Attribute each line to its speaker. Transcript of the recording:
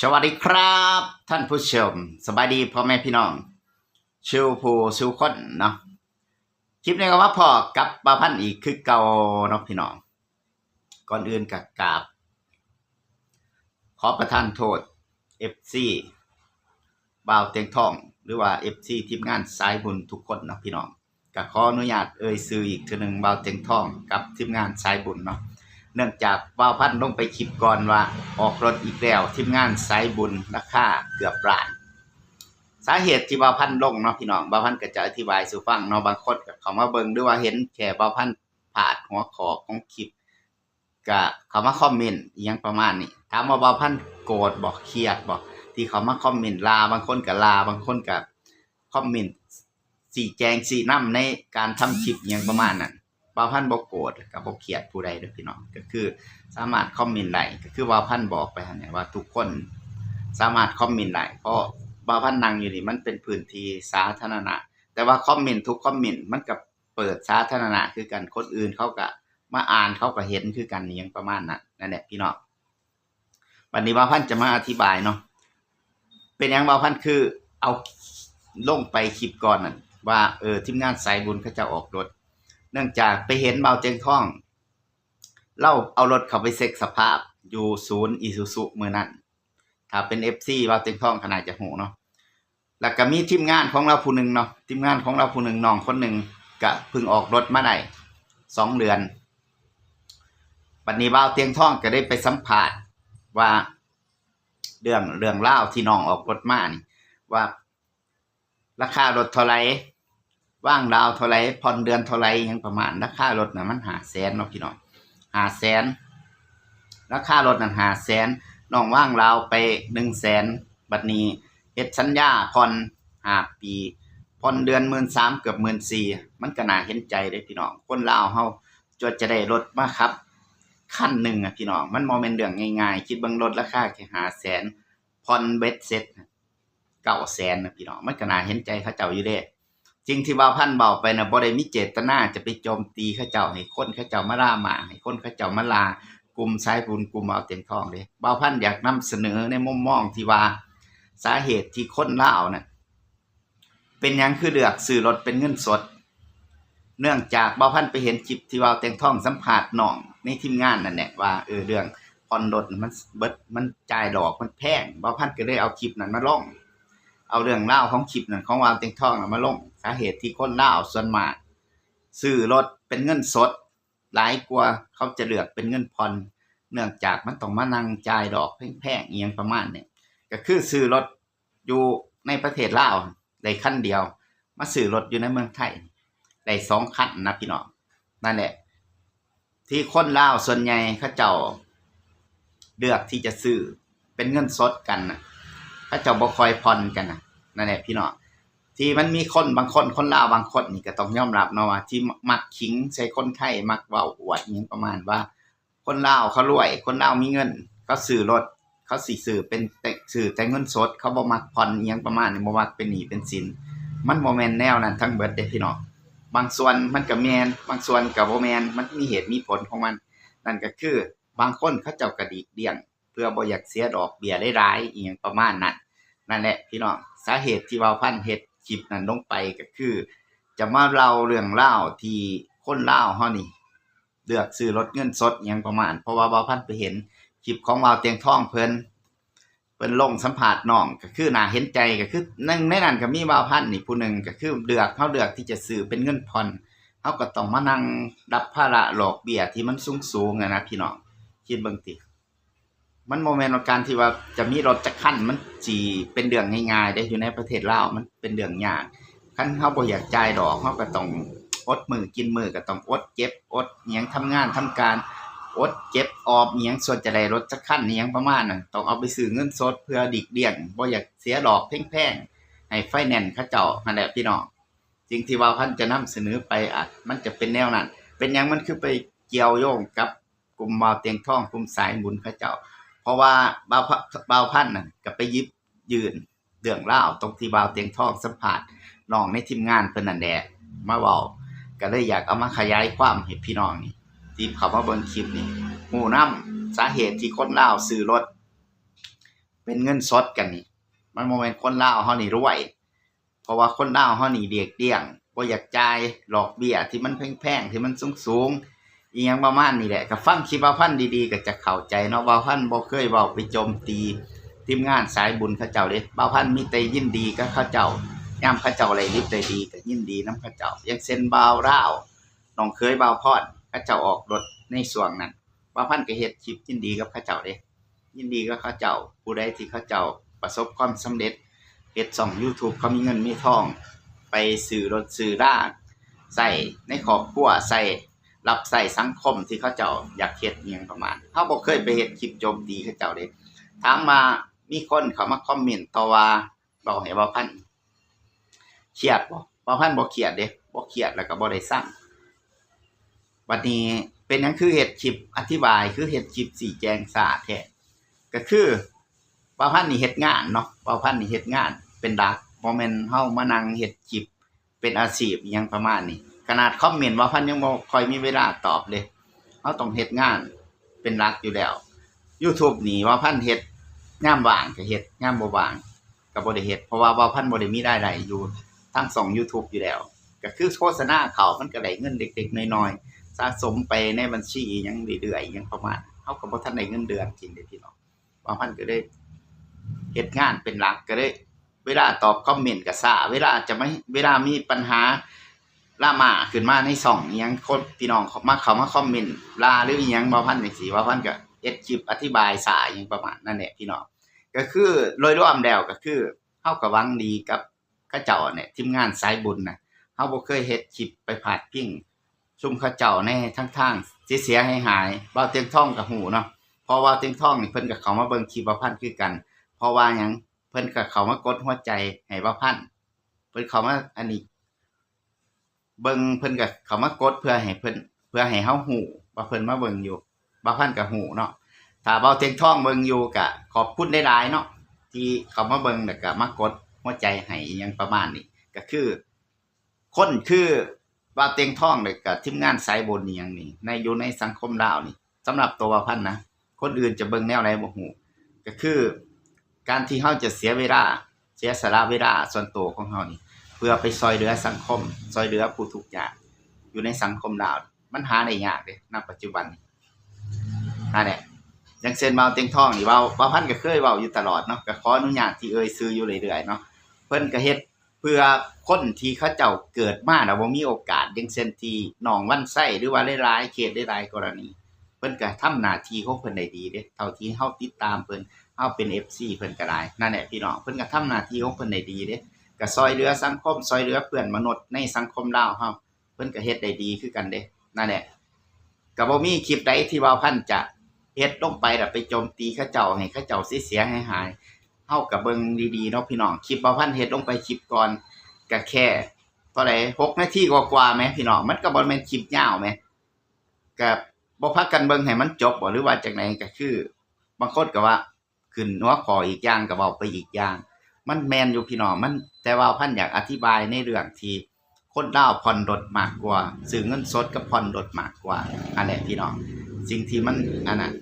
Speaker 1: สวัสดีครับท่านผู้ชมสบายดีพ่อแม่พี่น้องชิวผู้ชิวคนเนาะคลิปนี้ก็ว่าพ่อกับป้าพันธุ์อีกคือเก่าเนาะพี่น้องก่อนอื่นกับกราบขอประทานโทษ FC บ่าวเตียงทองหรือว่า FC ทีมงานสายบุญทุกคนเนาะพี่น้องก็ขออนุญาตซื้ออีกทีนึงบ่าวเตียงทองกับทีมงานสายบุญเนาะเนื่องจากบ่าวพันธุ์ลงไปคลิปก่อนว่าออกรถอีกแล้วทีมงานสายบุญราคาเกือบล้านสาเหตุที่บ่าวพันธุ์ลงเนาะพี่น้องบ่าวพันธุ์ก็จะอธิบายสู่ฟังเนาะบางคนก็เข้ามาเบิ่งหรือว่าเห็นแค่บ่าวพันธุ์พาดหัวข้อของคลิปก็เข้ามาคอมเมนต์อีหยังประมาณนี้ถามว่าบ่าวพันธุ์โกรธบ่เครียดบ่ที่เขามาคอมเมนต์ลาบางคนก็ลาบางคนก็คอมเมนต์สีแจงสีน้ำในการทำคลิปอย่างประมาณนั้นบ่าวพันธุ์บ่โกรธกับบ่เครียดผู้ใดเด้อพี่น้องก็คือสามารถคอมเมนต์ได้ก็คือบ่าวพันธุ์บอกไปหั่นแหละว่าทุกคนสามารถคอมเมนต์ได้เพราะบ่าวพันธุ์นั่งอยู่นี่มันเป็นพื้นที่สาธารณะแต่ว่าคอมเมนต์ทุกคอมเมนต์มันก็เปิดสาธารณะคือกันคนอื่นเขาก็มาอ่านเขาก็เห็นคือกันอย่างประมาณนั้นนั่นแหละพี่น้องวันนี้บ่าวพันธุ์จะมาอธิบายเนาะเป็นหยังบ่าวพันธุ์คือเอาลงไปคลิปก่อนนั่นว่าทีมงานสายบุญเขาจะออกรถเนื่องจากไปเห็นบ่าวเจียงทองเล่าเอารถเขาไปเช็คสภาพอยู่ศูนย์อิซูซุมื้อนั้นถ้าเป็น FC บ่าวเจียงทองขนาดจะหูเนาะแล้วก็มีทีมงานของเราผู้หนึ่งเนาะทีมงานของเราผู้หนึ่งน้องคนหนึ่งก็เพิ่งออกรถมาได้2 เดือนบัดนี้บ่าวเตียงทองก็ได้ไปสัมภาษณ์ว่าเรื่องเล่าที่น้องออกรถมานี่ว่าราคารถเท่าไหร่ว่างดาวเท่าไหร่ผ่อนเดือนเท่าไหร่ยังประมาณราคารถน่ะมัน500,000เนาะพี่น้อง500,000ราคารถนั่น500,000น้องว่างดาวไป100,000บัดนี้เฮ็ดสัญญาผ่อน5 ปีผ่อนเดือน 13,000 เกือบ 14,000มันก็น่าเห็นใจเด้พี่น้องคนลาวเฮาจะได้รถมาครับคันหนึ่งพี่น้องมันบ่แม่นเรื่องง่ายๆคิดเบิ่งรถราคาแค่500,000ผ่อนเบ็ดเสร็จ900,000นะพี่น้องมันก็น่าเห็นใจเขาเจ้าอยู่เด้จริงที่บ่าวพันธุ์เว้าไปน่ะบ่ได้มีเจตนาจะไปโจมตีเขาเจ้าให้คนเขาเจ้ามาด่าหมาให้คนเขาเจ้ามาลากลุ่มสายบุญกลุ่มบ่าวเตียงทองเด้บ่าวพันธุ์อยากนำเสนอในมุมมองที่ว่าสาเหตุที่คนลาวน่ะเป็นหยังคือเลือกซื้อรถเป็นเงินสดเนื่องจากบ่าวพันธุ์ไปเห็นคลิปที่บ่าวเตียงทองสัมภาษณ์น้องในทีมงานนั่นแหละว่าเรื่องผ่อนรถมันเบิดมันจ่ายดอกมันแพงบ่าวพันธุ์ก็เลยเอาคลิปนั้นมาลงเอาเรื่องเล่าวของคลิปนั้นของบ่าวเตียงทองมาลงสาเหตุที่คนลาวส่วนมากซื้อรถเป็นเงินสดหลายกว่าเขาจะเลือกเป็นเงินผ่อนเนื่องจากมันต้องมานั่งจ่ายดอกแพงๆอีหยังประมาณนี้ก็คือซื้อรถอยู่ในประเทศลาวได้คันเดียวมาซื้อรถอยู่ในเมืองไทยได้2 คันนะพี่น้องนั่นแหละที่คนลาวส่วนใหญ่เขาเจ้าเลือกที่จะซื้อเป็นเงินสดกันนะเขาเจ้าบ่ค่อยผ่อนกันนะนั่นแหละพี่น้องที่มันมีคนบางคนคนลาวบางคนนี่ก็ต้องยอมรับเนาะว่าที่มักขิงใส่คนไทยมักเว้าอวดอีหยังประมาณว่าคนลาวเขารวยคนลาวมีเงินเขาซื้อรถเขาสิซื้อเป็นซื้อแต่เงินสดเขาบ่มักผ่อนอีหยังประมาณนี้บ่มักเป็นหนี้เป็นสินมันบ่แม่นแนวนั้นทั้งเบิดเด้พี่น้องบางส่วนมันก็แม่นบางส่วนก็บ่แม่นมันมีเหตุมีผลของมันนั่นก็คือบางคนเขาเจ้าก็ดีกเลี่ยงเพื่อบ่อยากเสียดอกเบี้ยหลายๆอีหยังประมาณนั้นนั่นแหละพี่น้องสาเหตุที่บ่าวพันธุ์เฮ็ดคลิปนั้นลงไปก็คือจะมาเล่าเรื่องราวที่คนลาวเฮานี่เลือกซื้อรถเงินสดอีหยังประมาณเพราะว่าบ่าวพันธุ์ไปเห็นคลิปของบ่าวเตียงทองเพิ่นลงสัมภาษณ์น้องก็คือน่าเห็นใจก็คือในนั้นก็มีบ่าวพันธุ์นี่ผู้หนึ่งก็คือเลือกที่จะซื้อเป็นเงินผ่อนเฮาก็ต้องมานั่งรับภาระดอกเบี้ยที่มันสูงๆนะพี่น้องคิดเบิ่งติมันบ่แม่นว่าการที่ว่าจะมีรถจักคันมันสิเป็นเรื่องง่ายๆได้อยู่ในประเทศลาวมันเป็นเรื่องยากคันเฮาบ่อยากจ่ายดอกเฮาก็ต้องอดมื้อกินมื้อก็ต้องอดเจ็บอดอิหยังทำงานทำการอดเก็บออมอิหยังส่วนจะได้รถจักคันอิหยังประมาณนั้นต้องเอาไปซื้อเงินสดเพื่อหลีกเลี่ยงบ่อยากเสียดอกแพงๆให้ไฟแนนซ์เขาเจ้านั่นแหละพี่น้องสิ่งที่ว่าพันจะนำเสนอไปมันจะเป็นแนวนั้นเป็นหยังมันคือไปเกี่ยวโยงกับกลุ่มบ่าวเตียงทองกลุ่มสายบุญเขาเจ้าเพราะว่าบ่าวพันธุ์น่ะก็ไปหยิบยื่นเรื่องราวตรงที่บ่าวเตียงทองสัมภาษณ์น้องในทีมงานเพิ่นนั่นแหละมาเว้าก็เลยอยากเอามาขยายความให้พี่น้องนี่ที่เขามาเบิ่งคลิปนี่ฮู้นำสาเหตุที่คนลาวซื้อรถ เป็นเงินสดกันนี่มันบ่แม่นคนลาวเฮานี่รวยเพราะว่าคนลาวเฮานี่เดียกเดี้ยงบ่อยากจ่ายดอกเบี้ยที่มันแพงๆที่มันสูงๆอีหยังประมาณนี้แหละก็ฟังคลิปบ่าวพันธุ์ดีๆก็จะเข้าใจเนาะบ่าวพันธุ์บ่เคยเว้าไปโจมตีทีมงานสายบุญเขาเจ้าเด้บ่าวพันธุ์มีแต่ยินดีกับเขาเจ้ายามเขาเจ้าได้ดิบได้ดีก็ยินดีนำเขาเจ้าอย่างเช่นบ่าวราวน้องเคยบ่าวพรเขาเจ้าออกรถในช่วงนั้นบ่าวพันธุ์ก็เฮ็ดคลิปยินดีกับเขาเจ้าเด้ยินดีกับเขาเจ้าผู้ใดที่เขาเจ้าประสบความสำเร็จเฮ็ดช่อง YouTube เขามีเงินมีทองไปซื้อรถซื้อราใส่ในครอบครัวใส่รับใส่สังคมที่เขาเจ้าอยากเฮ็ดอีหยังประมาณเฮาบ่เคยไปเฮ็ดคลิปโจมตีเขาเจ้าเด้ถามมามีคนเข้ามาคอมเมนต์ต่อว่าเว้าให้บ่าวพันธุ์เครียดบ่บ่าวพันธุ์บ่เครียดเด้บ่เครียดแล้วก็บ่ได้สั่งบัดนี้เป็นหยังคือเฮ็ดคลิปอธิบายคือเฮ็ดคลิปชี้แจงซ่าแท้ก็คือบ่าวพันธุ์นี่เฮ็ดงานเนาะบ่าวพันธุ์นี่เฮ็ดงานเป็นหลักบ่แม่นเฮามานั่งเฮ็ดคลิปเป็นอาชีพอิหยังประมาณนี้ขนาดคอมเมนต์บ่าวพันธุ์ยังบ่ค่อยมีเวลาตอบเลยเฮาต้องเฮ็ดงานเป็นหลักอยู่แล้ว YouTube นี่บ่าวพันธุ์เฮ็ดยามว่างก็เฮ็ดยามบ่ว่างก็บ่ได้เฮ็ดเพราะว่าบ่าวพันธุ์บ่ได้มีรายได้อยู่ทางช่อง YouTube อยู่แล้วก็คือโฆษณาเข้ามันก็ได้เงินเล็กๆน้อยๆสะสมไปในบัญชีอิหยังเรื่อยๆอิหยังประมาณเฮาก็บ่ทันได้เงินเดือนกินเด้พี่น้องบ่าวพันธุ์ก็ได้เฮ็ดงานเป็นหลักก็ได้เวลาตอบคอมเมนต์ก็ช้าเวลามีปัญหาดราม่าขึ้นมาในช่องอิหยังคนพี่น้องเข้ามาคอมเมนต์หรืออิหยังบ่าวพันธุ์จังซี่บ่าวพันธุ์ก็เฮ็ดคลิปอธิบายช้าอิหยังประมาณนั่นแหละพี่น้องก็คือโดยรวมแล้วก็คือเฮาก็หวังดีกับเขาเจ้าเนี่ยทีมงานสายบุญน่ะเฮาบ่เคยเฮ็ดคลิปไปพาดพิงซุมเขาเจ้าในทางเสียหายๆบ่าวเตียงทองก็ฮู้เนาะเพราะว่าเตียงทองนี่เพิ่นก็เข้ามาเบิ่งคลิปบ่าวพันธุ์คือกันเพราะว่าหยังเพิ่นก็เข้ามากดหัวใจให้บ่าวพันธุ์เพิ่นเข้ามาอันนี้เบิ่งเพิ่นก็เข้ามากดเพื่อให้เฮาฮู้ว่าเพิ่นมาเบิ่งอยู่บ่าวพันธุ์ก็ฮู้เนาะถ้าบ่าวเตียงทองเบิ่งอยู่ก็ขอบคุณหลายๆเนาะที่เข้ามาเบิ่งแล้วก็มากดหัวใจให้อิหยังประมาณนี้ก็คือคนคือบ่าวเตียงทองแล้วก็ทีมงานสายบุญอีหยังนี่อยู่ในสังคมลาวนี่สำหรับตัวบ่าวพันธุ์นะคนอื่นจะเบิ่งแนวใดบ่ฮู้ก็คือการที่เฮาจะเสียเวลาเสียสละเวลาส่วนตัวของเฮานี่เพื่อไปช่วยเหลือสังคมช่วยเหลือผู้ทุกข์ยากอยู่ในสังคมลาวมันหาได้ยากเด้ณปัจจุบันนี้นั่นแหละอย่างเช่นบ่าวเตียงทองนี่บ่าวพันธุ์ก็เคยเว้าอยู่ตลอดเนาะก็ขออนุญาตที่เอ่ยชื่ออยู่เรื่อยๆเนาะเพิ่นก็เฮ็ดเพื่อคนที่เขาเจ้าเกิดมาแล้วบ่มีโอกาสอย่างเช่นที่น้องวันไส้หรือว่าหลายๆเคสหลายๆกรณีเพิ่นก็ทำหน้าที่ของเพิ่นได้ดีเด้เท่าที่เฮาติดตามเพิ่นเฮาเป็น FC เพิ่นก็ได้นั่นแหละพี่น้องเพิ่นก็ทำหน้าที่ของเพิ่นได้ดีเด้ก็ช่วยเหลือสังคมช่วยเหลือเพื่อนมนุษย์ในสังคมลาวเฮาเพิ่นก็เฮ็ดได้ดีคือกันเด้นั่นแหละก็บ่มีคลิปใดที่บ่าวพันธุ์จะเฮ็ดลงไปแล้วไปโจมตีเขาเจ้าให้เขาเจ้าเสียหายๆเฮาก็เบิ่งดีๆเนาะพี่น้องคลิปบ่าวพันธุ์เฮ็ดลงไปคลิปก่อนก็แค่เท่าใด6นาทีกว่าๆแหมพี่น้องมันก็บ่แม่นคลิปยาวแหมก็บ่พากันเบิ่งให้มันจบบ่หรือว่าจังไดก็คือบางคนก็ว่าขึ้นหัวข้ออีกอย่างก็เว้าไปอีกอย่างมันแม่นอยู่พี่น้องมันแต่ว่าพันอยากอธิบายในเรื่องที่คนลาวผ่อนรถมากกว่าซื้อเงินสดกับผ่อนรถมากกว่าอันแหละพี่น้องสิ่งที่มันอันน่ะ